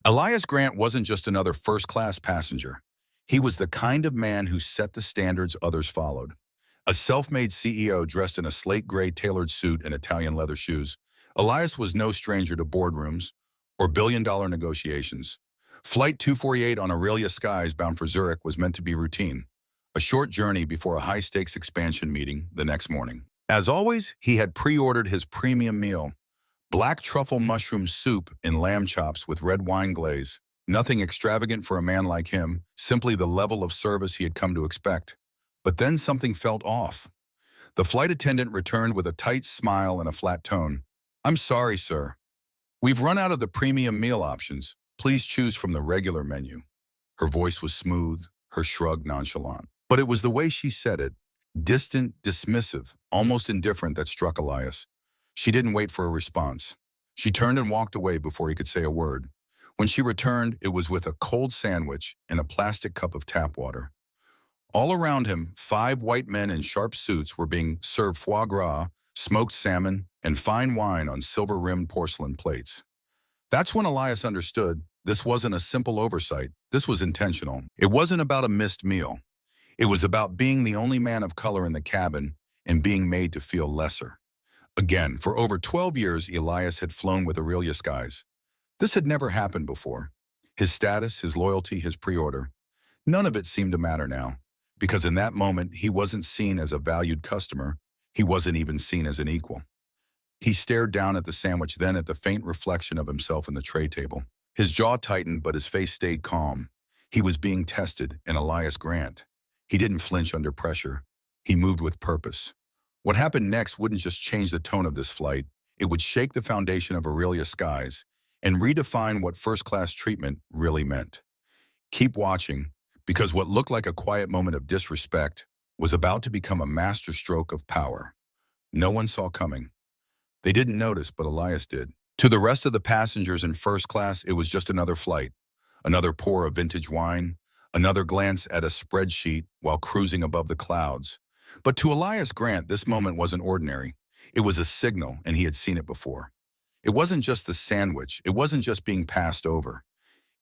Elias Grant wasn't just another first-class passenger. He was the kind of man who set the standards others followed. A self-made CEO dressed in a slate gray tailored suit and Italian leather shoes, Elias was no stranger to boardrooms or billion-dollar negotiations. Flight 248 on Aurelia Skies bound for Zurich was meant to be routine, a short journey before a high-stakes expansion meeting the next morning. As always, he had pre-ordered his premium meal, black truffle mushroom soup and lamb chops with red wine glaze. Nothing extravagant for a man like him, simply the level of service he had come to expect. But then something felt off. The flight attendant returned with a tight smile and a flat tone. "I'm sorry, sir. We've run out of the premium meal options. Please choose from the regular menu." Her voice was smooth, her shrug nonchalant. But it was the way she said it, distant, dismissive, almost indifferent, that struck Elias. She didn't wait for a response. She turned and walked away before he could say a word. When she returned, it was with a cold sandwich and a plastic cup of tap water. All around him, 5 white men in sharp suits were being served foie gras, smoked salmon, and fine wine on silver-rimmed porcelain plates. That's when Elias understood this wasn't a simple oversight. This was intentional. It wasn't about a missed meal. It was about being the only man of color in the cabin and being made to feel lesser. Again, for over 12 years, Elias had flown with Aurelia Skies. This had never happened before. His status, his loyalty, his pre-order, none of it seemed to matter now, because in that moment, he wasn't seen as a valued customer. He wasn't even seen as an equal. He stared down at the sandwich, then at the faint reflection of himself in the tray table. His jaw tightened, but his face stayed calm. He was being tested, and Elias Grant. He didn't flinch under pressure. He moved with purpose. What happened next wouldn't just change the tone of this flight. It would shake the foundation of Aurelia Skies and redefine what first-class treatment really meant. Keep watching, because what looked like a quiet moment of disrespect was about to become a masterstroke of power. No one saw coming. They didn't notice, but Elias did. To the rest of the passengers in first class, it was just another flight, another pour of vintage wine, another glance at a spreadsheet while cruising above the clouds. But to Elias Grant, this moment wasn't ordinary. It was a signal, and he had seen it before. It wasn't just the sandwich. It wasn't just being passed over.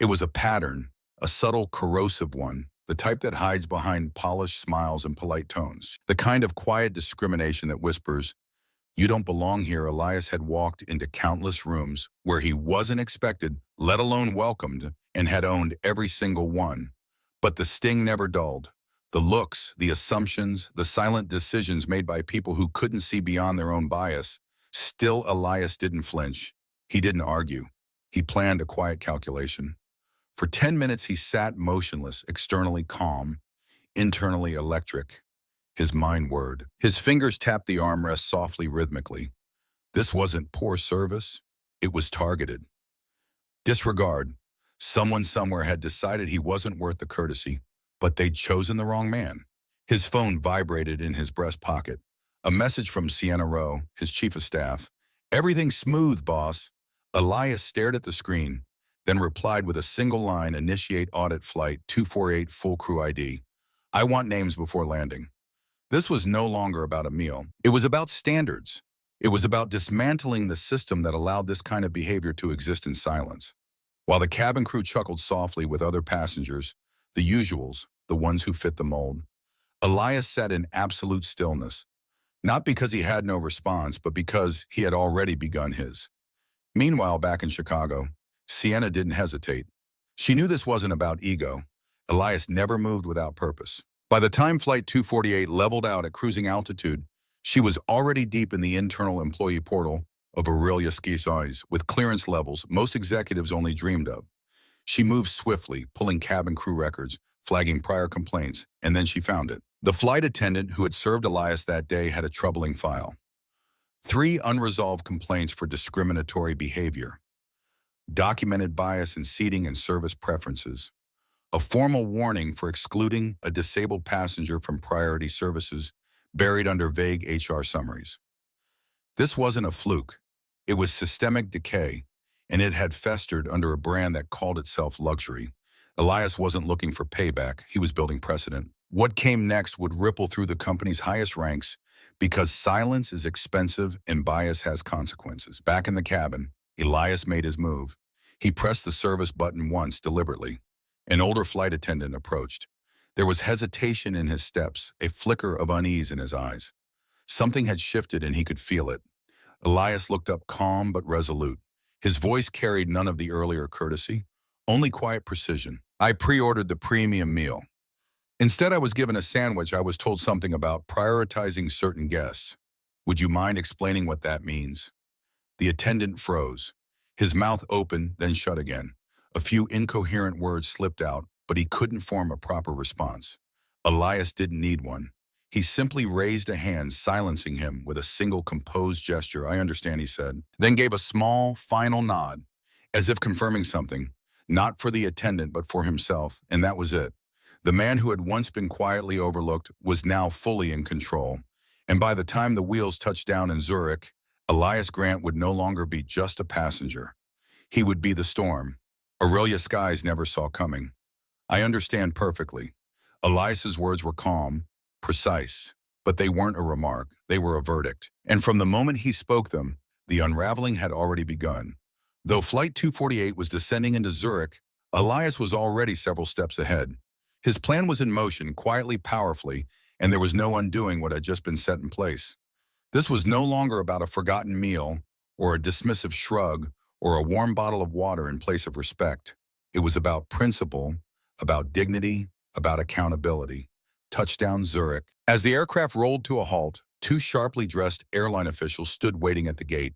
It was a pattern, a subtle, corrosive one, the type that hides behind polished smiles and polite tones. The kind of quiet discrimination that whispers, "You don't belong here." Elias had walked into countless rooms where he wasn't expected, let alone welcomed, and had owned every single one. But the sting never dulled. The looks, the assumptions, the silent decisions made by people who couldn't see beyond their own bias. Still, Elias didn't flinch. He didn't argue. He planned a quiet calculation. For 10 minutes, he sat motionless, externally calm, internally electric. His mind whirred. His fingers tapped the armrest softly, rhythmically. This wasn't poor service. It was targeted. Disregard. Someone somewhere had decided he wasn't worth the courtesy, but they'd chosen the wrong man. His phone vibrated in his breast pocket. A message from Sienna Rowe, his chief of staff. "Everything's smooth, boss." Elias stared at the screen, then replied with a single line, "Initiate audit flight 248 full crew ID. I want names before landing." This was no longer about a meal. It was about standards. It was about dismantling the system that allowed this kind of behavior to exist in silence. While the cabin crew chuckled softly with other passengers, the usuals, the ones who fit the mold, Elias sat in absolute stillness. Not because he had no response, but because he had already begun his. Meanwhile, back in Chicago, Sienna didn't hesitate. She knew this wasn't about ego. Elias never moved without purpose. By the time Flight 248 leveled out at cruising altitude, she was already deep in the internal employee portal of Aurelia Skies with clearance levels most executives only dreamed of. She moved swiftly, pulling cabin crew records, flagging prior complaints, and then she found it. The flight attendant who had served Elias that day had a troubling file. 3 unresolved complaints for discriminatory behavior, documented bias in seating and service preferences, a formal warning for excluding a disabled passenger from priority services buried under vague HR summaries. This wasn't a fluke. It was systemic decay, and it had festered under a brand that called itself luxury. Elias wasn't looking for payback. He was building precedent. What came next would ripple through the company's highest ranks because silence is expensive and bias has consequences. Back in the cabin, Elias made his move. He pressed the service button once deliberately. An older flight attendant approached. There was hesitation in his steps, a flicker of unease in his eyes. Something had shifted and he could feel it. Elias looked up calm but resolute. His voice carried none of the earlier courtesy, only quiet precision. I pre-ordered the premium meal. Instead, I was given a sandwich. I was told something about prioritizing certain guests. Would you mind explaining what that means? The attendant froze. His mouth opened, then shut again. A few incoherent words slipped out, but he couldn't form a proper response. Elias didn't need one. He simply raised a hand, silencing him with a single composed gesture. I understand, he said, then gave a small, final nod, as if confirming something, not for the attendant but for himself, and that was it. The man who had once been quietly overlooked was now fully in control, and by the time the wheels touched down in Zurich, Elias Grant would no longer be just a passenger. He would be the storm Aurelia Skies never saw coming. I understand perfectly. Elias's words were calm, precise, but they weren't a remark, they were a verdict. And from the moment he spoke them, the unraveling had already begun. Though Flight 248 was descending into Zurich, Elias was already several steps ahead. His plan was in motion, quietly, powerfully, and there was no undoing what had just been set in place. This was no longer about a forgotten meal, or a dismissive shrug, or a warm bottle of water in place of respect. It was about principle, about dignity, about accountability. Touchdown Zurich. As the aircraft rolled to a halt, two sharply dressed airline officials stood waiting at the gate,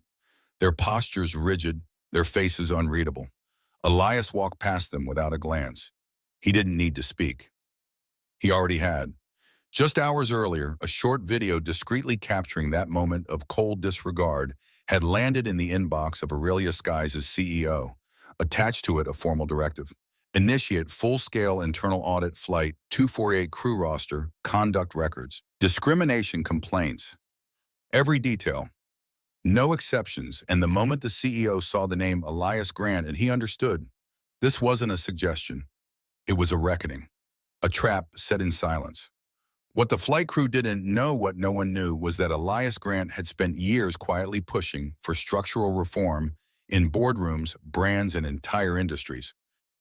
their postures rigid, their faces unreadable. Elias walked past them without a glance. He didn't need to speak. He already had. Just hours earlier, a short video discreetly capturing that moment of cold disregard had landed in the inbox of Aurelia Skies' CEO. Attached to it, a formal directive. Initiate full-scale internal audit Flight 248 crew roster, conduct records, discrimination complaints. Every detail. No exceptions, and the moment the CEO saw the name Elias Grant and he understood, this wasn't a suggestion. It was a reckoning. A trap set in silence. What the flight crew didn't know, what no one knew, was that Elias Grant had spent years quietly pushing for structural reform in boardrooms, brands, and entire industries.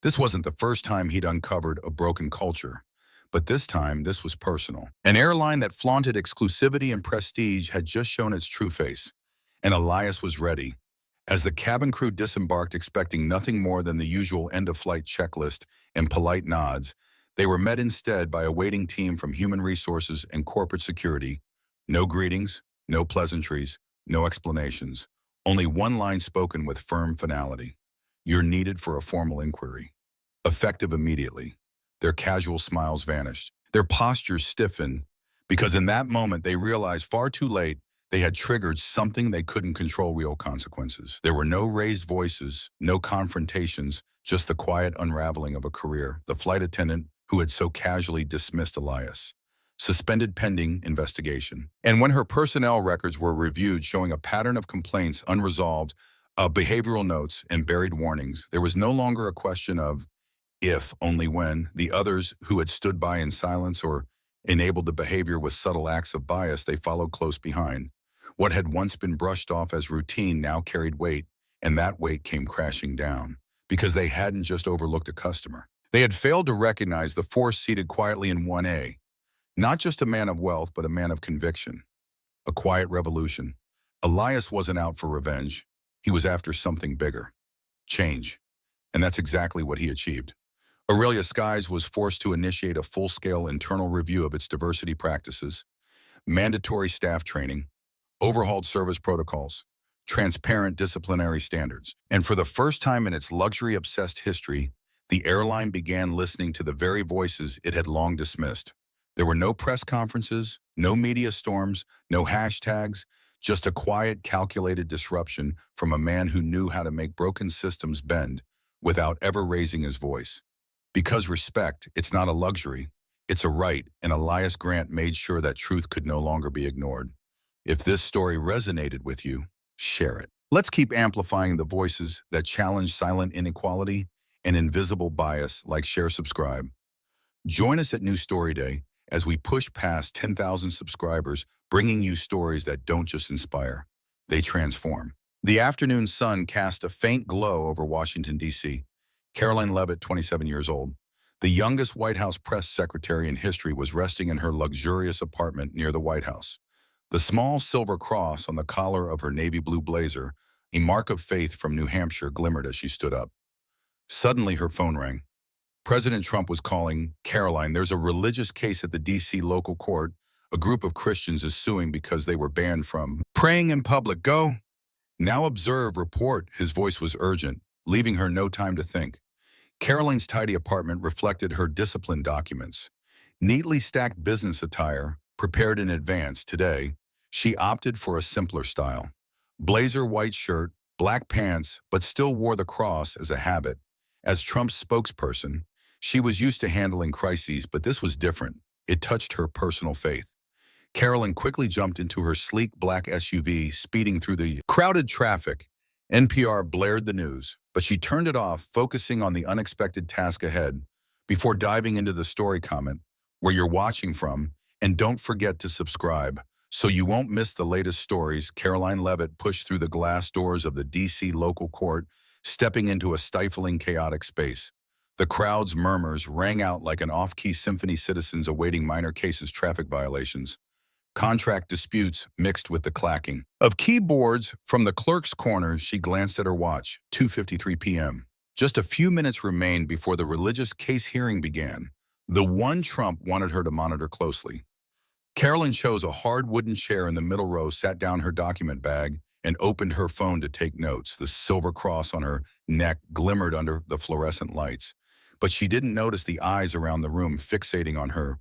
This wasn't the first time he'd uncovered a broken culture, but this time this was personal. An airline that flaunted exclusivity and prestige had just shown its true face, and Elias was ready. As the cabin crew disembarked expecting nothing more than the usual end-of-flight checklist and polite nods, they were met instead by a waiting team from human resources and corporate security. No greetings, no pleasantries, no explanations. Only one line spoken with firm finality. You're needed for a formal inquiry. Effective immediately. Their casual smiles vanished. Their postures stiffened, because in that moment they realized far too late they had triggered something they couldn't control. Real consequences. There were no raised voices, no confrontations, just the quiet unraveling of a career. The flight attendant who had so casually dismissed Elias, suspended pending investigation. And when her personnel records were reviewed showing a pattern of complaints unresolved, behavioral notes and buried warnings, there was no longer a question of if, only when. The others who had stood by in silence or enabled the behavior with subtle acts of bias, they followed close behind. What had once been brushed off as routine now carried weight, and that weight came crashing down, because they hadn't just overlooked a customer. They had failed to recognize the force seated quietly in 1A, not just a man of wealth, but a man of conviction. A quiet revolution. Elias wasn't out for revenge. He was after something bigger. Change. And that's exactly what he achieved. Aurelia Skies was forced to initiate a full-scale internal review of its diversity practices, mandatory staff training, overhauled service protocols, transparent disciplinary standards. And for the first time in its luxury-obsessed history, the airline began listening to the very voices it had long dismissed. There were no press conferences, no media storms, no hashtags, just a quiet, calculated disruption from a man who knew how to make broken systems bend without ever raising his voice. Because respect, it's not a luxury, it's a right, and Elias Grant made sure that truth could no longer be ignored. If this story resonated with you, share it. Let's keep amplifying the voices that challenge silent inequality and invisible bias. Like, share, subscribe. Join us at New Story Day as we push past 10,000 subscribers, bringing you stories that don't just inspire, they transform. The afternoon sun cast a faint glow over Washington, D.C. Caroline Leavitt, 27 years old, the youngest White House press secretary in history, was resting in her luxurious apartment near the White House. The small silver cross on the collar of her navy blue blazer, a mark of faith from New Hampshire, glimmered as she stood up. Suddenly, her phone rang. President Trump was calling. "Caroline, there's a religious case at the D.C. local court. A group of Christians is suing because they were banned from praying in public. Go." "Now observe, report." His voice was urgent, leaving her no time to think. Caroline's tidy apartment reflected her disciplined documents. Neatly stacked business attire, prepared in advance. Today, she opted for a simpler style. Blazer, white shirt, black pants, but still wore the cross as a habit. As Trump's spokesperson, she was used to handling crises, but this was different. It touched her personal faith. Caroline quickly jumped into her sleek black SUV, speeding through the crowded traffic. NPR blared the news, but she turned it off, focusing on the unexpected task ahead. Before diving into the story, comment where you're watching from, and don't forget to subscribe so you won't miss the latest stories. Caroline Leavitt pushed through the glass doors of the D.C. local court, stepping into a stifling, chaotic space. The crowd's murmurs rang out like an off-key symphony, citizens awaiting minor cases, traffic violations, contract disputes mixed with the clacking of keyboards from the clerk's corner. She glanced at her watch, 2:53 p.m. Just a few minutes remained before the religious case hearing began, the one Trump wanted her to monitor closely. Caroline chose a hard wooden chair in the middle row, sat down her document bag, and opened her phone to take notes. The silver cross on her neck glimmered under the fluorescent lights, but she didn't notice the eyes around the room fixating on her.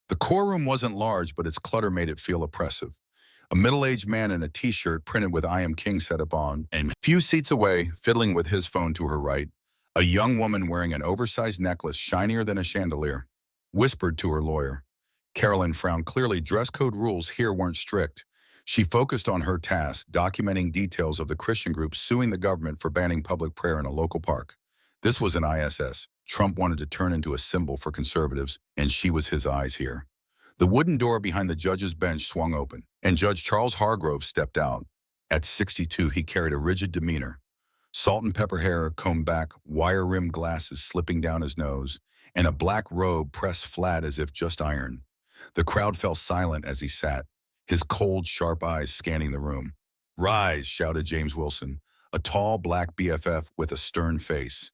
The courtroom wasn't large, but its clutter made it feel oppressive. A middle-aged man in a t-shirt printed with "I am King" sat up on, and a few seats away, fiddling with his phone to her right, a young woman wearing an oversized necklace shinier than a chandelier whispered to her lawyer. Caroline frowned. Clearly, dress code rules here weren't strict. She focused on her task, documenting details of the Christian group suing the government for banning public prayer in a local park. This was an ISS. Trump wanted to turn into a symbol for conservatives, and she was his eyes here. The wooden door behind the judge's bench swung open, and Judge Charles Hargrove stepped out. At 62, he carried a rigid demeanor. Salt and pepper hair combed back, wire-rimmed glasses slipping down his nose, and a black robe pressed flat as if just ironed. The crowd fell silent as he sat, his cold, sharp eyes scanning the room. "Rise," shouted James Wilson, a tall black BFF with a stern face.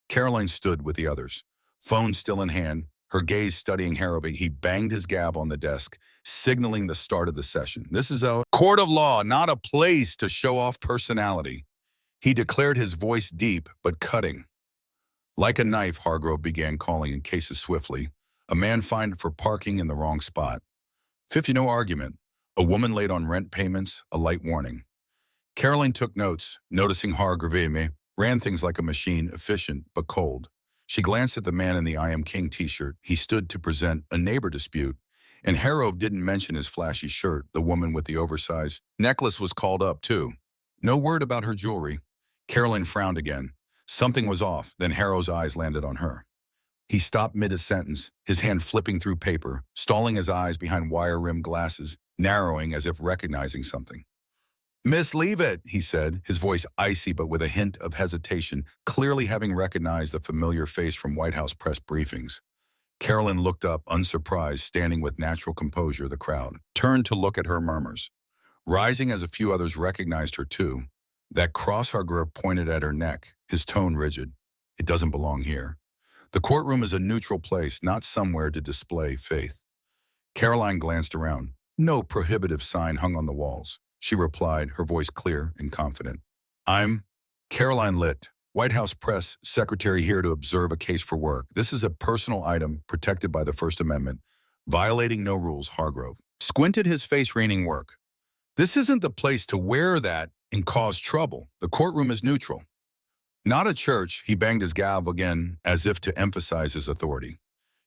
Caroline stood with the others, phone still in hand, her gaze studying Harrowby. He banged his gavel on the desk, signaling the start of the session. "This is a court of law, not a place to show off personality." He declared, his voice deep but cutting. Like a knife, Hargrove began calling in cases swiftly. A man fined for parking in the wrong spot. 50, no argument. A woman late on rent payments, a light warning. Caroline took notes, noticing Hargrove ran things like a machine, efficient but cold. She glanced at the man in the "I am King" t-shirt. He stood to present a neighbor dispute, and Harrove didn't mention his flashy shirt. The woman with the oversized necklace was called up too. No word about her jewelry. Caroline frowned again. Something was off, then Harrow's eyes landed on her. He stopped mid-sentence, his hand flipping through paper, stalling, his eyes behind wire-rimmed glasses, narrowing as if recognizing something. "Miss Leavitt," he said, his voice icy but with a hint of hesitation, clearly having recognized the familiar face from White House press briefings. Caroline looked up, unsurprised, standing with natural composure. The crowd turned to look at her, murmurs rising as a few others recognized her too. That cross Hargrove pointed at her neck, his tone rigid. "It doesn't belong here. The courtroom is a neutral place, not somewhere to display faith." Caroline glanced around. No prohibitive sign hung on the walls. She replied, her voice clear and confident. "I'm Caroline Litt, White House press secretary, here to observe a case for work. This is a personal item protected by the First Amendment, violating no rules." Hargrove squinted, his face raining work. "This isn't the place to wear that and cause trouble. The courtroom is neutral. Not a church." He banged his gavel again as if to emphasize his authority.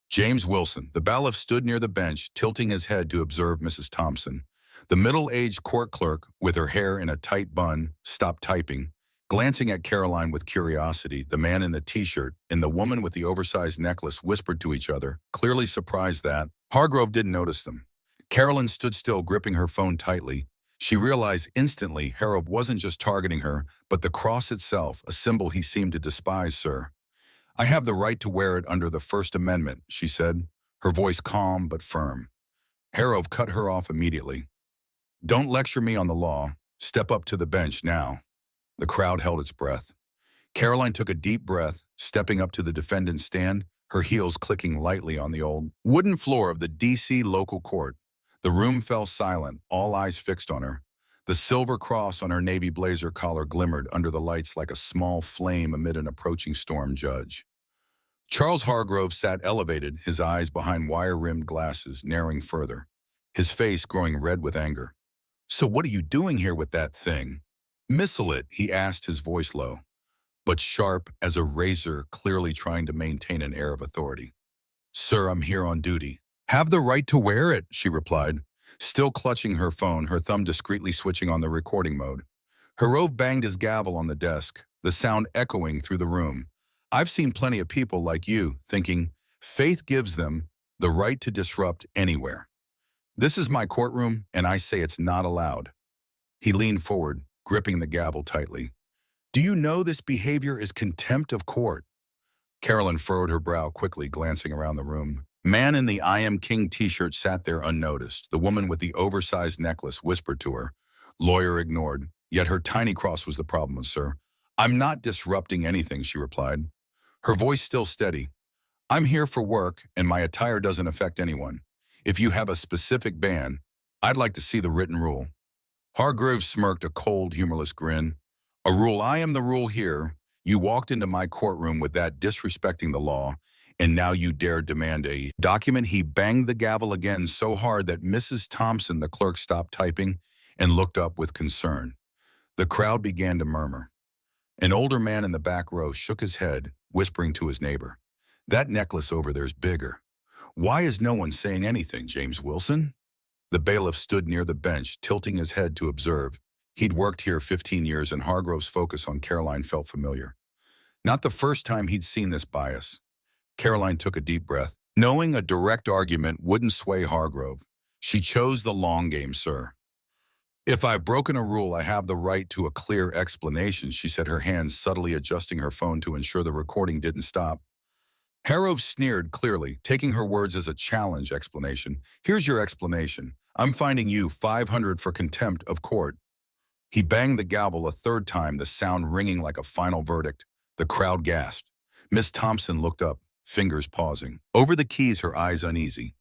James Wilson, the bailiff, stood near the bench, tilting his head to observe Mrs. Thompson. The middle-aged court clerk, with her hair in a tight bun, stopped typing, glancing at Caroline with curiosity. The man in the t-shirt and the woman with the oversized necklace whispered to each other, clearly surprised that Hargrove didn't notice them. Caroline stood still, gripping her phone tightly. She realized instantly Harrov wasn't just targeting her, but the cross itself, a symbol he seemed to despise, sir. I have the right to wear it under the First Amendment, she said, her voice calm but firm. Harrov cut her off immediately. Don't lecture me on the law. Step up to the bench now. The crowd held its breath. Caroline took a deep breath, stepping up to the defendant's stand, her heels clicking lightly on the old wooden floor of the D.C. local court. The room fell silent, all eyes fixed on her. The silver cross on her navy blazer collar glimmered under the lights like a small flame amid an approaching storm. Judge Charles Hargrove sat elevated, his eyes behind wire-rimmed glasses, narrowing further, his face growing red with anger. So what are you doing here with that thing? Missile it, he asked, his voice low, but sharp as a razor, clearly trying to maintain an air of authority. Sir, I'm here on duty. Have the right to wear it, she replied, still clutching her phone, her thumb discreetly switching on the recording mode. Harrov banged his gavel on the desk, the sound echoing through the room. I've seen plenty of people like you thinking faith gives them the right to disrupt anywhere. This is my courtroom, and I say it's not allowed. He leaned forward, gripping the gavel tightly. Do you know this behavior is contempt of court? Carolyn furrowed her brow quickly, glancing around the room. Man in the I Am King t-shirt sat there unnoticed. The woman with the oversized necklace whispered to her. Lawyer ignored, yet her tiny cross was the problem, sir. I'm not disrupting anything, she replied, her voice still steady. I'm here for work, and my attire doesn't affect anyone. If you have a specific ban, I'd like to see the written rule. Hargrove smirked a cold, humorless grin. A rule, I am the rule here. You walked into my courtroom with that disrespecting the law, and now you dare demand a document. He banged the gavel again so hard that Mrs. Thompson, the clerk, stopped typing and looked up with concern. The crowd began to murmur. An older man in the back row shook his head, whispering to his neighbor, that necklace over there's bigger. Why is no one saying anything, James Wilson? The bailiff stood near the bench, tilting his head to observe. He'd worked here 15 years, and Hargrove's focus on Caroline felt familiar. Not the first time he'd seen this bias. Caroline took a deep breath. Knowing a direct argument wouldn't sway Hargrove, she chose the long game, sir. If I've broken a rule, I have the right to a clear explanation, she said, her hands subtly adjusting her phone to ensure the recording didn't stop. Harrov sneered clearly, taking her words as a challenge explanation. Here's your explanation. I'm finding you $500 for contempt of court. He banged the gavel a third time, the sound ringing like a final verdict. The crowd gasped. Miss Thompson looked up, fingers pausing. Over the keys, her eyes uneasy.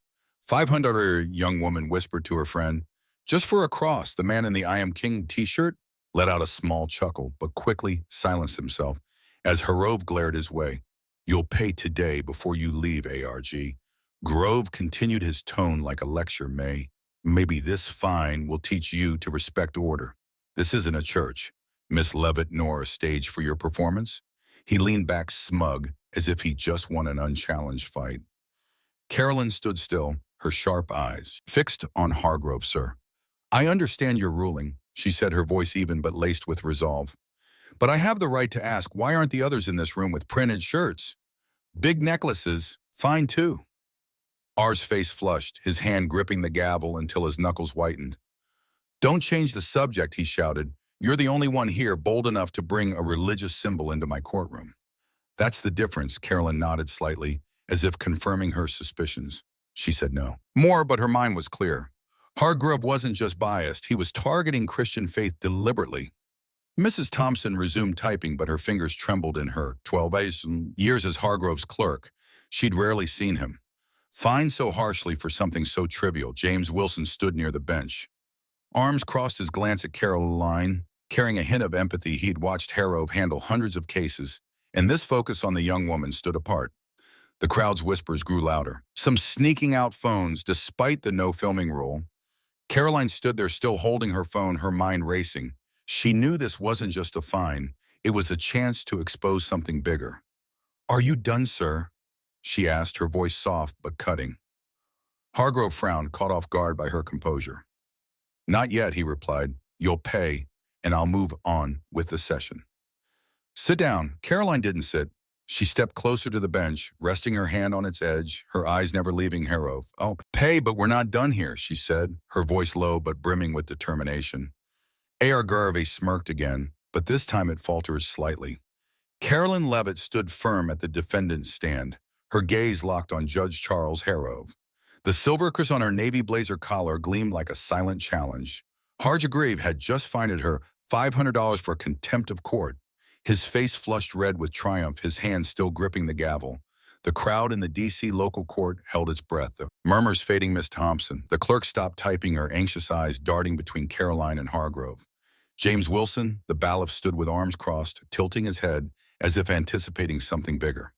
$500, young woman whispered to her friend. Just for a cross, the man in the I Am King t-shirt let out a small chuckle, but quickly silenced himself as Harrov glared his way. You'll pay today before you leave, ARG. Grove continued, his tone like a lecture. Maybe this fine will teach you to respect order. This isn't a church, Miss Levitt, nor a stage for your performance. He leaned back smug, as if he just won an unchallenged fight. Carolyn stood still, her sharp eyes fixed on Hargrove. Sir, I understand your ruling, she said, her voice even but laced with resolve. But I have the right to ask, why aren't the others in this room with printed shirts? Big necklaces, fine too. R's face flushed, his hand gripping the gavel until his knuckles whitened. Don't change the subject, he shouted. You're the only one here bold enough to bring a religious symbol into my courtroom. That's the difference, Carolyn nodded slightly, as if confirming her suspicions. She said no. More, but her mind was clear. Hargrove wasn't just biased, he was targeting Christian faith deliberately. Mrs. Thompson resumed typing, but her fingers trembled in her 12 years as Hargrove's clerk. She'd rarely seen him. Fined so harshly for something so trivial, James Wilson stood near the bench. Arms crossed, his glance at Caroline, carrying a hint of empathy. He'd watched Harrov handle hundreds of cases, and this focus on the young woman stood apart. The crowd's whispers grew louder, some sneaking out phones despite the no filming rule. Caroline stood there, still holding her phone, her mind racing. She knew this wasn't just a fine, it was a chance to expose something bigger. Are you done, sir? She asked, her voice soft but cutting. Hargrove frowned, caught off guard by her composure. Not yet, he replied. You'll pay, and I'll move on with the session. Sit down. Caroline didn't sit. She stepped closer to the bench, resting her hand on its edge, her eyes never leaving Harov. "Oh, pay, but we're not done here," she said, her voice low but brimming with determination. A.R. Garvey smirked again, but this time it faltered slightly. Carolyn Levitt stood firm at the defendant's stand, her gaze locked on Judge Charles Harov. The silver cross on her navy blazer collar gleamed like a silent challenge. Hargrave had just fined her $500 for contempt of court. His face flushed red with triumph, his hand still gripping the gavel. The crowd in the D.C. local court held its breath, the murmurs fading Miss Thompson. The clerk stopped typing, her anxious eyes darting between Caroline and Hargrove. James Wilson, the bailiff, stood with arms crossed, tilting his head as if anticipating something bigger.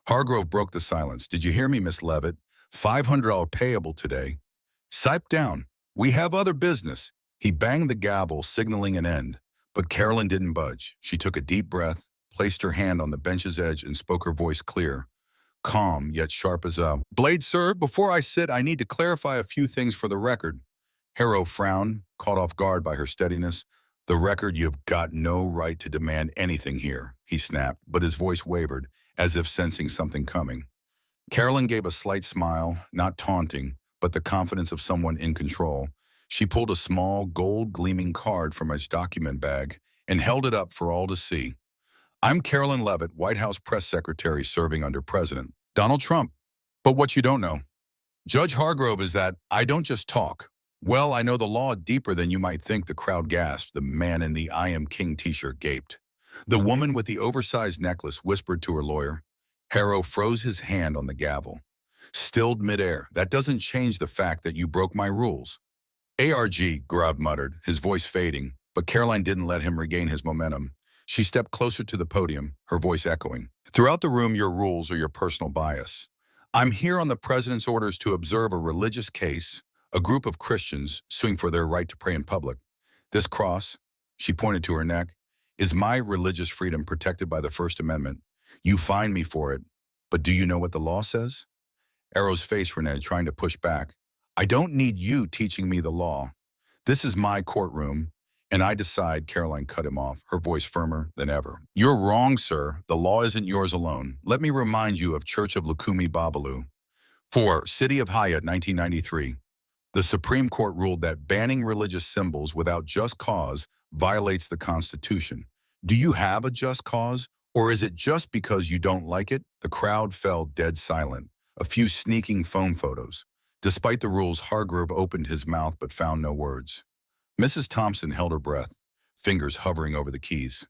Hargrove broke the silence. "Did you hear me, Miss Levitt? $500 payable today." "Sipe down. We have other business." He banged the gavel, signaling an end. But Carolyn didn't budge. She took a deep breath, placed her hand on the bench's edge, and spoke, her voice clear, calm, yet sharp as a blade. "Sir, before I sit, I need to clarify a few things for the record." Harrow frowned, caught off guard by her steadiness. "The record, you've got no right to demand anything here," he snapped, but his voice wavered, as if sensing something coming. Carolyn gave a slight smile, not taunting, but the confidence of someone in control. She pulled a small, gold-gleaming card from its document bag and held it up for all to see. "I'm Carolyn Levitt, White House press secretary serving under President Donald Trump. But what you don't know, Judge Hargrove, is that I don't just talk. Well, I know the law deeper than you might think," the crowd gasped. The man in the I Am King t-shirt gaped. The woman with the oversized necklace whispered to her lawyer. Harrow froze his hand on the gavel. Stilled midair. "That doesn't change the fact that you broke my rules." "ARG," Grav muttered, his voice fading, but Caroline didn't let him regain his momentum. She stepped closer to the podium, her voice echoing. "Throughout the room, your rules are your personal bias. I'm here on the president's orders to observe a religious case, a group of Christians suing for their right to pray in public. This cross," she pointed to her neck, "is my religious freedom protected by the First Amendment. You fine me for it, but do you know what the law says?" Arrow's face reneged, trying to push back. "I don't need you teaching me the law. This is my courtroom, and I decide." Caroline cut him off, her voice firmer than ever. "You're wrong, sir. The law isn't yours alone. Let me remind you of Church of Lukumi Babalu. For City of Hyatt, 1993. The Supreme Court ruled that banning religious symbols without just cause violates the Constitution. Do you have a just cause, or is it just because you don't like it?" The crowd fell dead silent, a few sneaking phone photos. Despite the rules, Hargrove opened his mouth but found no words. Mrs. Thompson held her breath, fingers hovering over the keys.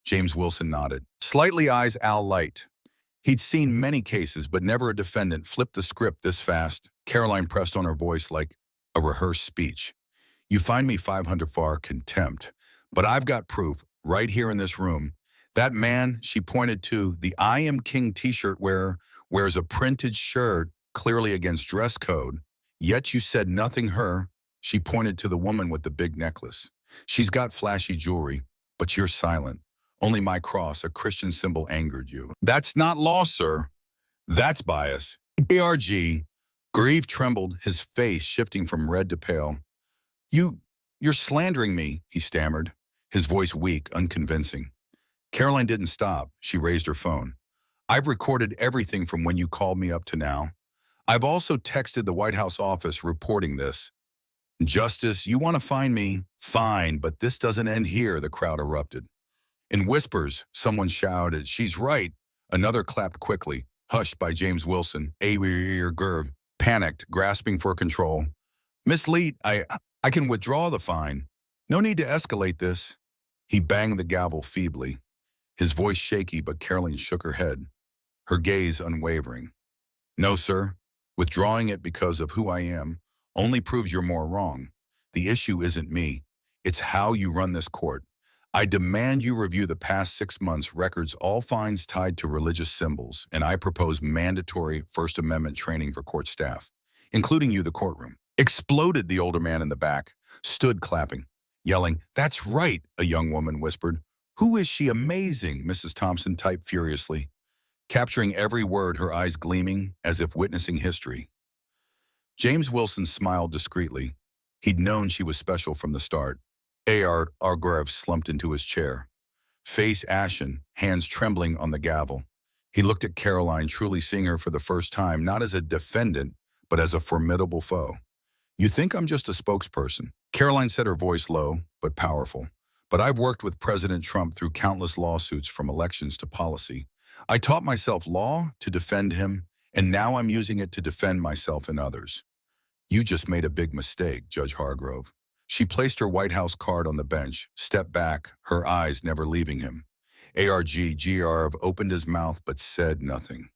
James Wilson nodded, slightly eyes Al light. He'd seen many cases, but never a defendant flipped the script this fast. Caroline pressed on her voice like a rehearsed speech. "You find me 500 for contempt, but I've got proof right here in this room. That man," she pointed to the I Am King t-shirt wearer, "wears a printed shirt clearly against dress code. Yet you said nothing her." She pointed to the woman with the big necklace. "She's got flashy jewelry, but you're silent. Only my cross, a Christian symbol, angered you." "That's not law, sir. That's bias." ARG. Grieve trembled, his face shifting from red to pale. You're slandering me," he stammered, his voice weak, unconvincing. Caroline didn't stop. She raised her phone. "I've recorded everything from when you called me up to now. I've also texted the White House office reporting this." "Justice, you want to find me? Fine, but this doesn't end here," the crowd erupted. In whispers, someone shouted, "She's right." Another clapped quickly, hushed by James Wilson. A.R. Garvey panicked, grasping for control. "Miss Leet, I can withdraw the fine. No need to escalate this." He banged the gavel feebly, his voice shaky, but Caroline shook her head, her gaze unwavering. "No, sir. Withdrawing it because of who I am only proves you're more wrong. The issue isn't me. It's how you run this court. I demand you review the past 6 months' records, all fines tied to religious symbols, and I propose mandatory First Amendment training for court staff, including you, the courtroom." Exploded, the older man in the back, stood clapping, yelling, "That's right," a young woman whispered. "Who is she? Amazing," Mrs. Thompson typed furiously, capturing every word, her eyes gleaming as if witnessing history. James Wilson smiled discreetly. He'd known she was special from the start. A.R. Garvey slumped into his chair, face ashen, hands trembling on the gavel. He looked at Caroline, truly seeing her for the first time, not as a defendant, but as a formidable foe. You think I'm just a spokesperson? Caroline said, her voice low, but powerful. But I've worked with President Trump through countless lawsuits from elections to policy. I taught myself law to defend him, and now I'm using it to defend myself and others. You just made a big mistake, Judge Hargrove. She placed her White House card on the bench, stepped back, her eyes never leaving him. Garv opened his mouth but said nothing.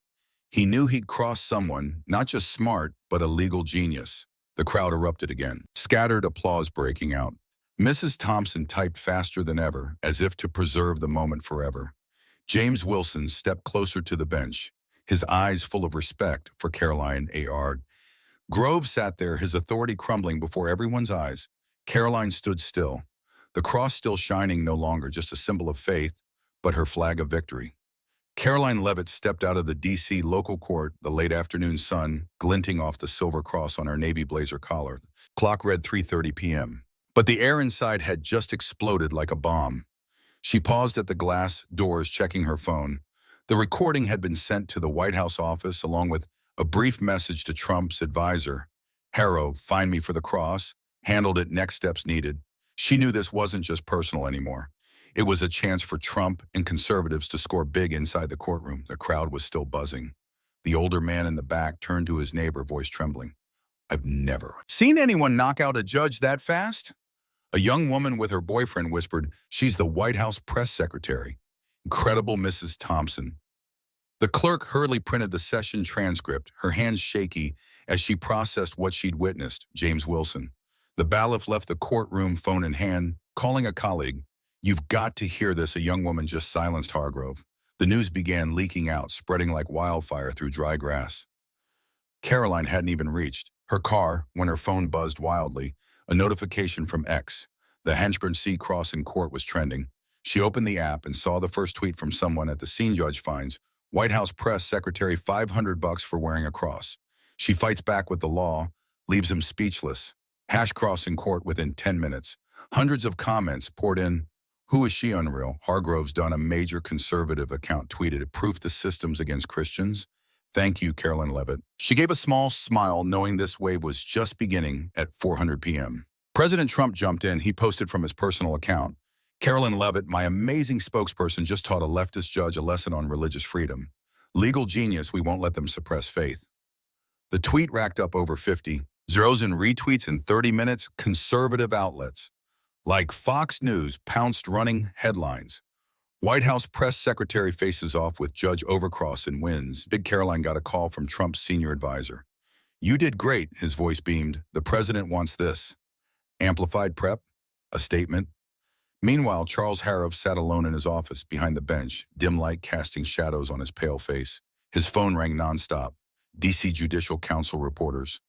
He knew he'd crossed someone, not just smart, but a legal genius. The crowd erupted again, scattered applause breaking out. Mrs. Thompson typed faster than ever, as if to preserve the moment forever. James Wilson stepped closer to the bench, his eyes full of respect for Caroline A.R. Grove sat there, his authority crumbling before everyone's eyes. Caroline stood still, the cross still shining, no longer just a symbol of faith, but her flag of victory. Caroline Leavitt stepped out of the D.C. local court, the late afternoon sun glinting off the silver cross on her navy blazer collar. Clock read 3:30 p.m. But the air inside had just exploded like a bomb. She paused at the glass doors, checking her phone. The recording had been sent to the White House office, along with a brief message to Trump's advisor. Harrow, find me for the cross, handled it, next steps needed. She knew this wasn't just personal anymore. It was a chance for Trump and conservatives to score big inside the courtroom. The crowd was still buzzing. The older man in the back turned to his neighbor, voice trembling. I've never seen anyone knock out a judge that fast. A young woman with her boyfriend whispered, she's the White House press secretary. Incredible Mrs. Thompson. The clerk hurriedly printed the session transcript, her hands shaky as she processed what she'd witnessed. James Wilson. The bailiff left the courtroom, phone in hand, calling a colleague. You've got to hear this, a young woman just silenced Hargrove. The news began leaking out, spreading like wildfire through dry grass. Caroline hadn't even reached her car when her phone buzzed wildly. A notification from X. The Henchburn C cross in court was trending. She opened the app and saw the first tweet from someone at the scene. Judge finds White House press secretary $500 for wearing a cross. She fights back with the law, leaves him speechless. Hash cross in court within 10 minutes. Hundreds of comments poured in. Who is she? Unreal. Hargrove's done. A major conservative account tweeted it. Proof the system's against Christians. Thank you, Caroline Leavitt. She gave a small smile, knowing this wave was just beginning at 4:00 p.m. President Trump jumped in. He posted from his personal account. Caroline Leavitt, my amazing spokesperson, just taught a leftist judge a lesson on religious freedom. Legal genius, we won't let them suppress faith. The tweet racked up over 50 zeros and retweets in 30 minutes. Conservative outlets like Fox News pounced, running headlines. White House press secretary faces off with Judge Overcross and wins. Big Caroline got a call from Trump's senior advisor. You did great, his voice beamed. The president wants this. Amplified prep? A statement? Meanwhile, Charles Harrow sat alone in his office behind the bench, dim light casting shadows on his pale face. His phone rang nonstop. D.C. Judicial Council reporters.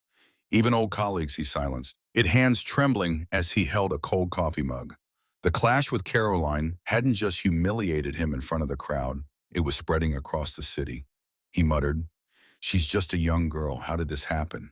Even old colleagues he silenced. It hands trembling as he held a cold coffee mug. The clash with Caroline hadn't just humiliated him in front of the crowd, it was spreading across the city. He muttered, she's just a young girl, how did this happen?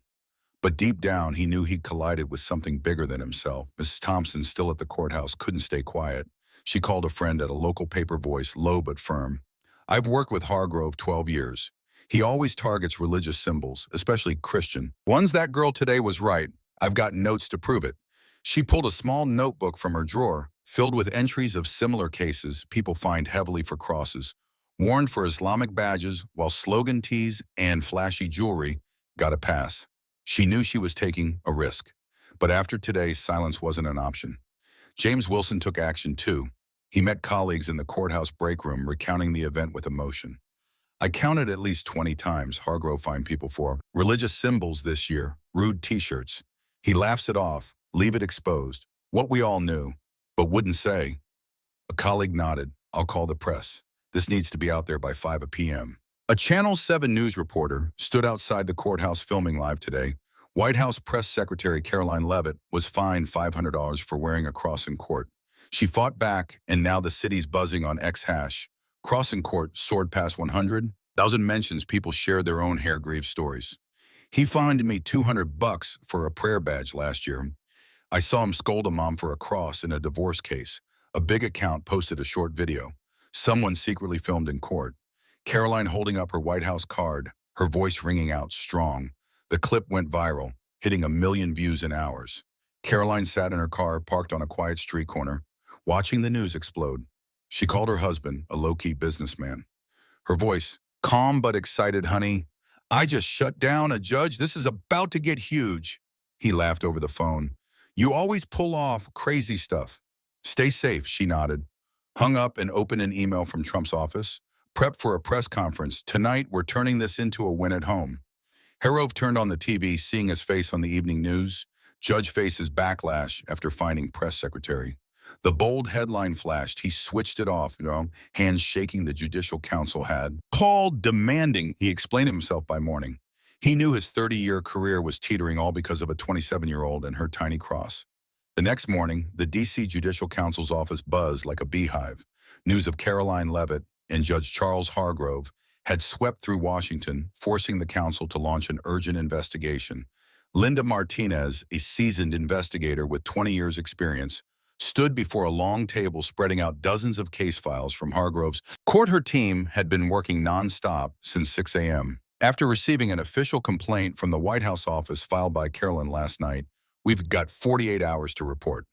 But deep down, he knew he'd collided with something bigger than himself. Mrs. Thompson, still at the courthouse, couldn't stay quiet. She called a friend at a local paper, voice low but firm. I've worked with Hargrove 12 years. He always targets religious symbols, especially Christian ones. That girl today was right. I've got notes to prove it. She pulled a small notebook from her drawer, filled with entries of similar cases people fined heavily for crosses, worn for Islamic badges, while slogan tees and flashy jewelry got a pass. She knew she was taking a risk. But after today, silence wasn't an option. James Wilson took action too. He met colleagues in the courthouse break room, recounting the event with emotion. I counted at least 20 times Hargrove fined people for religious symbols this year, rude t-shirts. He laughs it off, leave it exposed. What we all knew, but wouldn't say. A colleague nodded. I'll call the press. This needs to be out there by 5 p.m. A Channel 7 news reporter stood outside the courthouse filming live today. White House Press Secretary Caroline Leavitt was fined $500 for wearing a cross in court. She fought back, and now the city's buzzing on X hash. Cross in court soared past 100,000 mentions. People shared their own hair-grieved stories. He fined me $200 for a prayer badge last year. I saw him scold a mom for a cross in a divorce case. A big account posted a short video. Someone secretly filmed in court. Caroline holding up her White House card, her voice ringing out strong. The clip went viral, hitting 1 million views in hours. Caroline sat in her car parked on a quiet street corner, watching the news explode. She called her husband, a low-key businessman. Her voice, calm but excited, honey. I just shut down a judge. This is about to get huge. He laughed over the phone. You always pull off crazy stuff. Stay safe, she nodded. Hung up and opened an email from Trump's office. Prep for a press conference. Tonight, we're turning this into a win at home. Harov turned on the TV, seeing his face on the evening news. Judge faces backlash after finding press secretary. The bold headline flashed. He switched it off, hands shaking. The Judicial Council had called demanding he explain himself by morning. He knew his 30-year career was teetering all because of a 27-year-old and her tiny cross. The next morning, the D.C. Judicial Council's office buzzed like a beehive. News of Caroline Leavitt and Judge Charles Hargrove had swept through Washington, forcing the council to launch an urgent investigation. Linda Martinez, a seasoned investigator with 20 years' experience, stood before a long table spreading out dozens of case files from Hargrove's court. Her team had been working nonstop since 6 a.m. After receiving an official complaint from the White House office filed by Caroline last night, we've got 48 hours to report.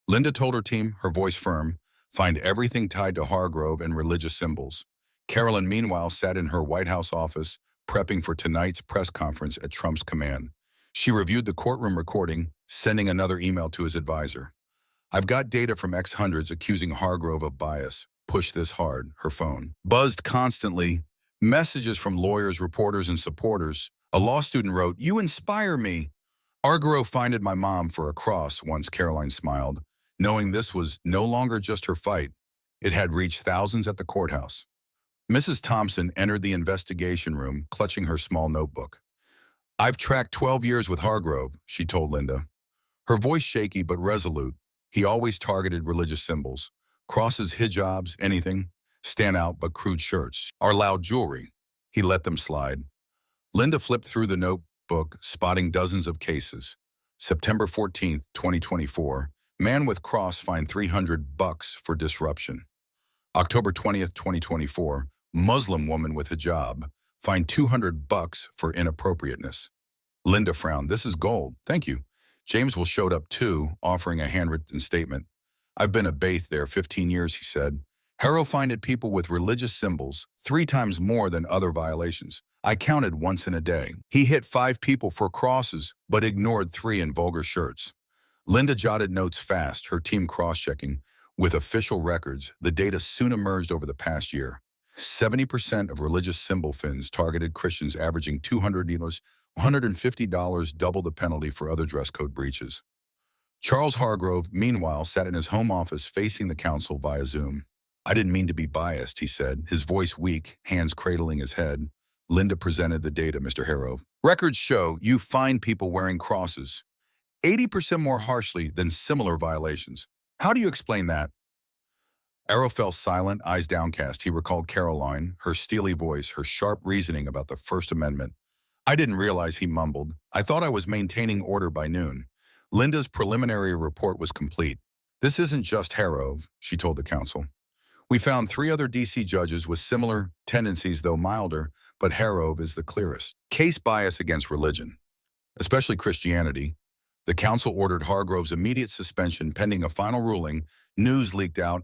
Linda told her team, her voice firm, find everything tied to Hargrove and religious symbols. Caroline, meanwhile, sat in her White House office, prepping for tonight's press conference at Trump's command. She reviewed the courtroom recording, sending another email to his advisor. I've got data from X-Hundreds accusing Hargrove of bias. Push this hard, her phone buzzed constantly. Messages from lawyers, reporters, and supporters. A law student wrote, "You inspire me." Hargrove finded my mom for a cross once, Caroline smiled, knowing this was no longer just her fight. It had reached thousands at the courthouse. Mrs. Thompson entered the investigation room, clutching her small notebook. I've tracked 12 years with Hargrove, she told Linda. Her voice shaky but resolute. He always targeted religious symbols. Crosses, hijabs, anything. Stand out but crude shirts. Our loud jewelry. He let them slide. Linda flipped through the notebook, spotting dozens of cases. September 14th, 2024. Man with cross fined $300 for disruption. October 20th, 2024. Muslim woman with hijab fined $200 for inappropriateness. Linda frowned. This is gold. Thank you. James will showed up too, offering a handwritten statement. I've been a baith there 15 years, he said. Harrow finded people with religious symbols 3 times more than other violations. I counted once in a day. He hit 5 people for crosses, but ignored 3 in vulgar shirts. Linda jotted notes fast, her team cross-checking. With official records, the data soon emerged over the past year. 70% of religious symbol fins targeted Christians, averaging $150, double the penalty for other dress code breaches. Charles Hargrove, meanwhile, sat in his home office facing the council via Zoom. I didn't mean to be biased, he said, his voice weak, hands cradling his head. Linda presented the data, Mr. Hargrove. Records show you find people wearing crosses 80% more harshly than similar violations. How do you explain that? Arrow fell silent, eyes downcast. He recalled Caroline, her steely voice, her sharp reasoning about the First Amendment. I didn't realize, he mumbled. I thought I was maintaining order by noon. Linda's preliminary report was complete. This isn't just Harrow, she told the council. We found 3 other D.C. judges with similar tendencies, though milder, but Harrow is the clearest. Case bias against religion, especially Christianity. The council ordered Hargrove's immediate suspension pending a final ruling. News leaked out,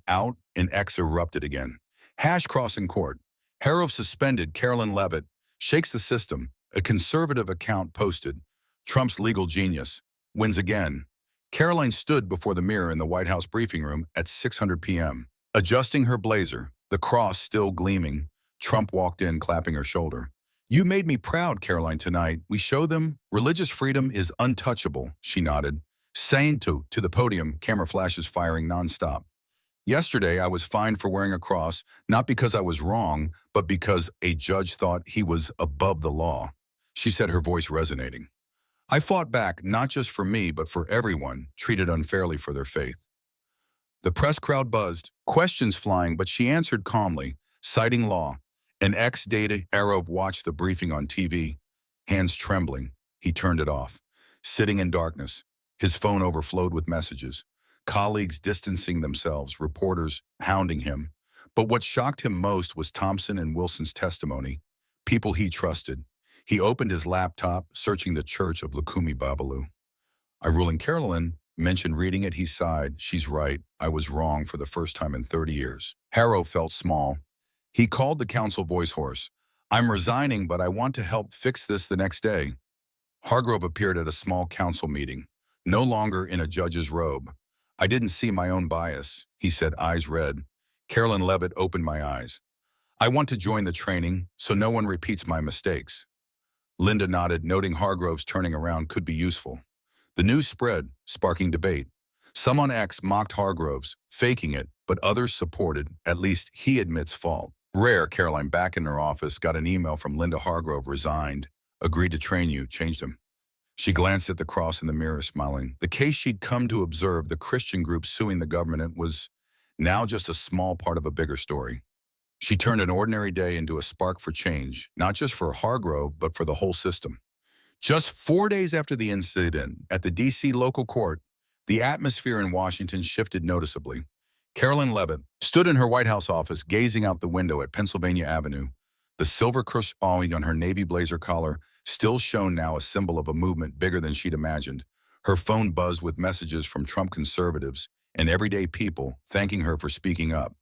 and X erupted again. Hash cross in court. Harrow suspended. Caroline Leavitt shakes the system. A conservative account posted. Trump's legal genius wins again. Caroline stood before the mirror in the White House briefing room at 6:00 p.m. Adjusting her blazer, the cross still gleaming. Trump walked in, clapping her shoulder. You made me proud, Caroline, tonight. We show them religious freedom is untouchable, she nodded. Saying to the podium, camera flashes firing nonstop. Yesterday, I was fined for wearing a cross, not because I was wrong, but because a judge thought he was above the law, she said, her voice resonating. I fought back, not just for me, but for everyone treated unfairly for their faith. The press crowd buzzed, questions flying, but she answered calmly, citing law. An ex-data Arrow watched the briefing on TV. Hands trembling, he turned it off. Sitting in darkness, his phone overflowed with messages. Colleagues distancing themselves, reporters hounding him. But what shocked him most was Thompson and Wilson's testimony, people he trusted. He opened his laptop, searching the church of Lukumi Babalu. I ruling Carolyn mentioned reading it, he sighed. She's right. I was wrong for the first time in 30 years. Harrow felt small. He called the council voice hoarse. I'm resigning, but I want to help fix this the next day. Hargrove appeared at a small council meeting, no longer in a judge's robe. I didn't see my own bias, he said, eyes red. Carolyn Levitt opened my eyes. I want to join the training so no one repeats my mistakes. Linda nodded, noting Hargrove's turning around could be useful. The news spread, sparking debate. Some on X mocked Hargrove's, faking it, but others supported, at least he admits fault. Rare, Caroline, back in her office, got an email from Linda Hargrove, resigned, agreed to train you, changed him. She glanced at the cross in the mirror, smiling. The case she'd come to observe, the Christian group suing the government, was now just a small part of a bigger story. She turned an ordinary day into a spark for change, not just for Hargrove, but for the whole system. Just 4 days after the incident at the D.C. local court, the atmosphere in Washington shifted noticeably. Carolyn Levitt stood in her White House office, gazing out the window at Pennsylvania Avenue. The silver crest on her navy blazer collar still shone, now a symbol of a movement bigger than she'd imagined. Her phone buzzed with messages from Trump conservatives and everyday people thanking her for speaking up.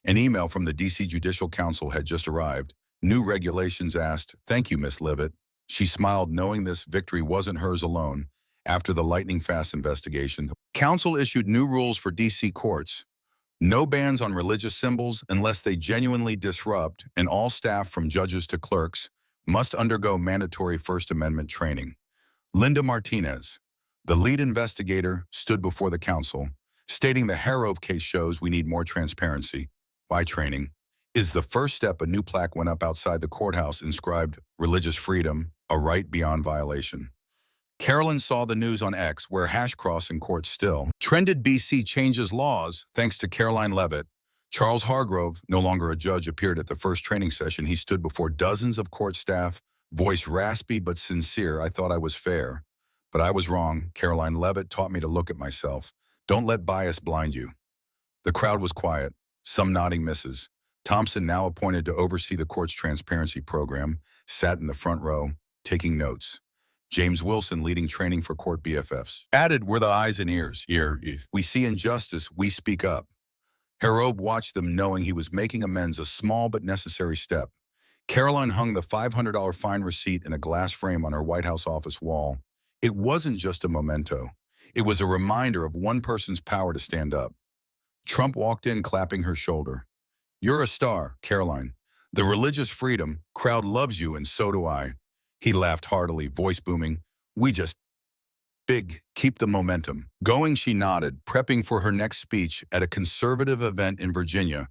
An email from the D.C. Judicial Council had just arrived. New regulations asked, "Thank you, Miss Levitt." She smiled, knowing this victory wasn't hers alone. After the lightning-fast investigation, the council issued new rules for D.C. courts. No bans on religious symbols unless they genuinely disrupt, and all staff from judges to clerks must undergo mandatory First Amendment training. Linda Martinez, the lead investigator, stood before the council, stating the Harrow case shows we need more transparency. By training is the first step. A new plaque went up outside the courthouse inscribed, "Religious freedom, a right beyond violation." Carolyn saw the news on X, where Hashcross in court still trended. BC changes laws thanks to Caroline Levitt. Charles Hargrove, no longer a judge, appeared at the first training session. He stood before dozens of court staff, voice raspy but sincere. I thought I was fair, but I was wrong. Caroline Levitt taught me to look at myself. Don't let bias blind you. The crowd was quiet, some nodding misses. Thompson, now appointed to oversee the court's transparency program, sat in the front row, taking notes. James Wilson, leading training for court BFFs, added, "We're the eyes and ears. Here, if we see injustice, we speak up." Harrow watched them, knowing he was making amends, a small but necessary step. Caroline hung the $500 fine receipt in a glass frame on her White House office wall. It wasn't just a memento. It was a reminder of one person's power to stand up. Trump walked in, clapping her shoulder. "You're a star, Caroline. The religious freedom crowd loves you, and so do I." He laughed heartily, voice booming. "We just big, keep the momentum going." She nodded, prepping for her next speech at a conservative event in Virginia,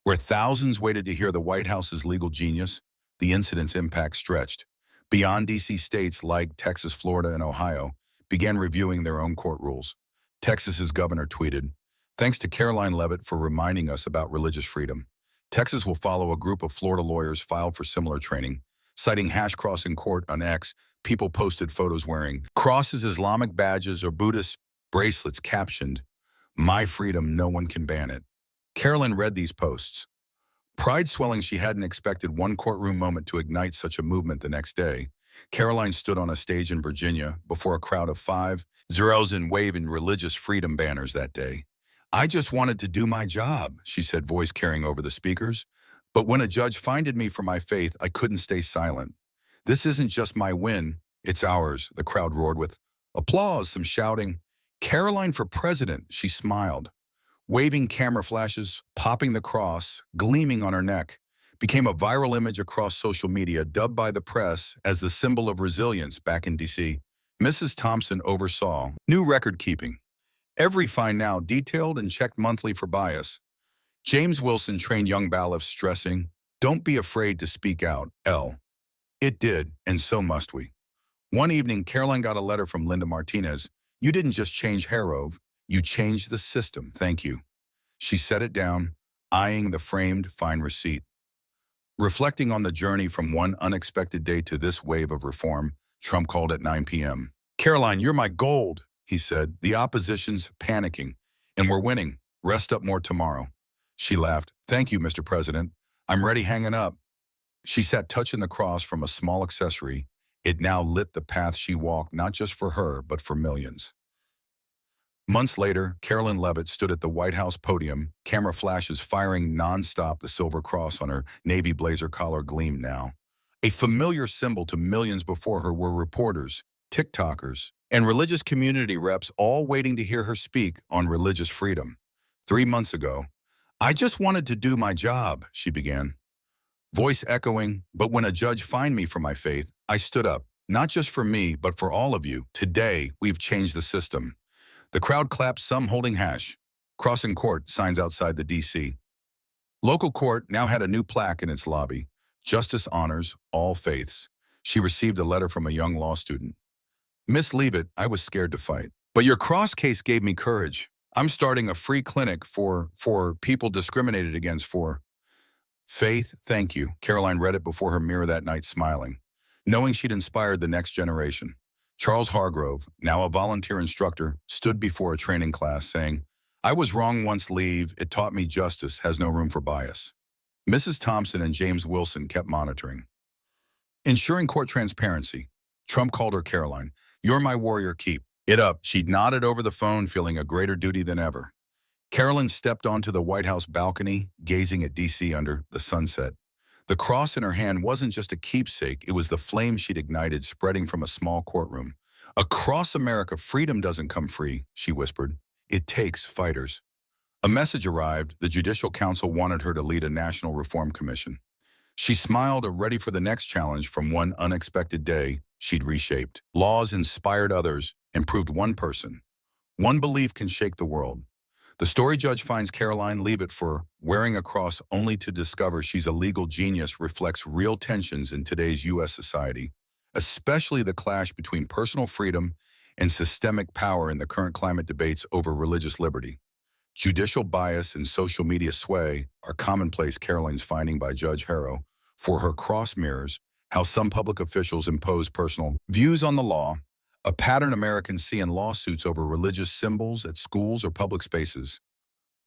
where thousands waited to hear the White House's legal genius. The incident's impact stretched beyond D.C. States like Texas, Florida, and Ohio began reviewing their own court rules. Texas's governor tweeted, "Thanks to Caroline Levitt for reminding us about religious freedom. Texas will follow." A group of Florida lawyers filed for similar training. Citing Hashcross in court on X, people posted photos wearing crosses, Islamic badges, or Buddhist bracelets captioned, "My freedom, no one can ban it." Carolyn read these posts. Pride swelling, she hadn't expected one courtroom moment to ignite such a movement. The next day, Caroline stood on a stage in Virginia before a crowd of 5,000 waving religious freedom banners that day. "I just wanted to do my job," she said, voice carrying over the speakers. "But when a judge fined me for my faith, I couldn't stay silent. This isn't just my win, it's ours." The crowd roared with applause, some shouting, "Caroline for president." She smiled, waving camera flashes, popping the cross, gleaming on her neck, became a viral image across social media, dubbed by the press as the symbol of resilience. Back in D.C., Mrs. Thompson oversaw new record keeping. Every fine now detailed and checked monthly for bias. James Wilson trained young bailiffs, stressing, "Don't be afraid to speak out, L." It did, and so must we. One evening, Caroline got a letter from Linda Martinez. "You didn't just change Harrow, you changed the system. Thank you." She set it down, eyeing the framed fine receipt. Reflecting on the journey from one unexpected day to this wave of reform, Trump called at 9 p.m. "Caroline, you're my gold," he said. "The opposition's panicking, and we're winning. Rest up more tomorrow." She laughed. Thank you, Mr. President. I'm ready hanging up. She sat touching the cross from a small accessory. It now lit the path she walked, not just for her, but for millions. Months later, Carolyn Leavitt stood at the White House podium, camera flashes firing nonstop. The silver cross on her navy blazer collar gleamed now. A familiar symbol to millions before her were reporters, TikTokers, and religious community reps, all waiting to hear her speak on religious freedom. 3 months ago, I just wanted to do my job, she began. Voice echoing, but when a judge fined me for my faith, I stood up. Not just for me, but for all of you. Today, we've changed the system. The crowd clapped, some holding hash. Crossing Court signs outside the D.C. Local court now had a new plaque in its lobby. Justice honors all faiths. She received a letter from a young law student. Miss Leavitt, I was scared to fight. But your cross case gave me courage. I'm starting a free clinic for people discriminated against for faith. Thank you. Caroline read it before her mirror that night, smiling, knowing she'd inspired the next generation. Charles Hargrove, now a volunteer instructor, stood before a training class saying, I was wrong once, leave. It taught me justice has no room for bias. Mrs. Thompson and James Wilson kept monitoring. Ensuring court transparency. Trump called her Caroline. You're my warrior, keep it up. She nodded over the phone, feeling a greater duty than ever. Carolyn stepped onto the White House balcony, gazing at D.C. under the sunset. The cross in her hand wasn't just a keepsake, it was the flame she'd ignited, spreading from a small courtroom. Across America, freedom doesn't come free, she whispered. It takes fighters. A message arrived. The Judicial Council wanted her to lead a national reform commission. She smiled, ready for the next challenge. From one unexpected day, she'd reshaped. Laws inspired others, improved one person. One belief can shake the world. The story judge finds Caroline Leavitt for wearing a cross only to discover she's a legal genius reflects real tensions in today's U.S. society, especially the clash between personal freedom and systemic power in the current climate debates over religious liberty. Judicial bias and social media sway are commonplace. Caroline's finding by Judge Harrow for her cross mirrors how some public officials impose personal views on the law, a pattern Americans see in lawsuits over religious symbols at schools or public spaces.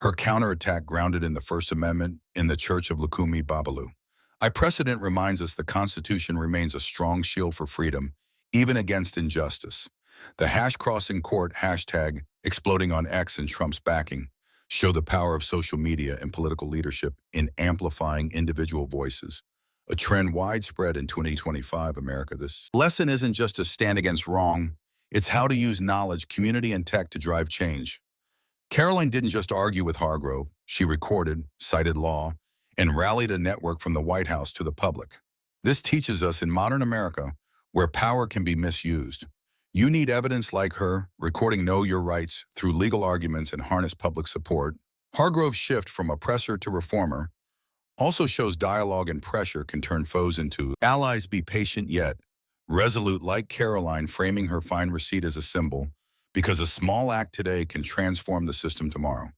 Her counterattack grounded in the First Amendment in the Church of Lukumi Babalu. Precedent reminds us the Constitution remains a strong shield for freedom, even against injustice. The #crossing court hashtag exploding on X and Trump's backing show the power of social media and political leadership in amplifying individual voices. A trend widespread in 2025 America. This lesson isn't just to stand against wrong, it's how to use knowledge, community, and tech to drive change. Caroline didn't just argue with Hargrove, she recorded, cited law, and rallied a network from the White House to the public. This teaches us in modern America, where power can be misused, you need evidence like her, recording Know Your Rights through legal arguments and harness public support. Hargrove's shift from oppressor to reformer also shows dialogue and pressure can turn foes into allies. Be patient yet resolute, like Caroline, framing her fine receipt as a symbol, because a small act today can transform the system tomorrow.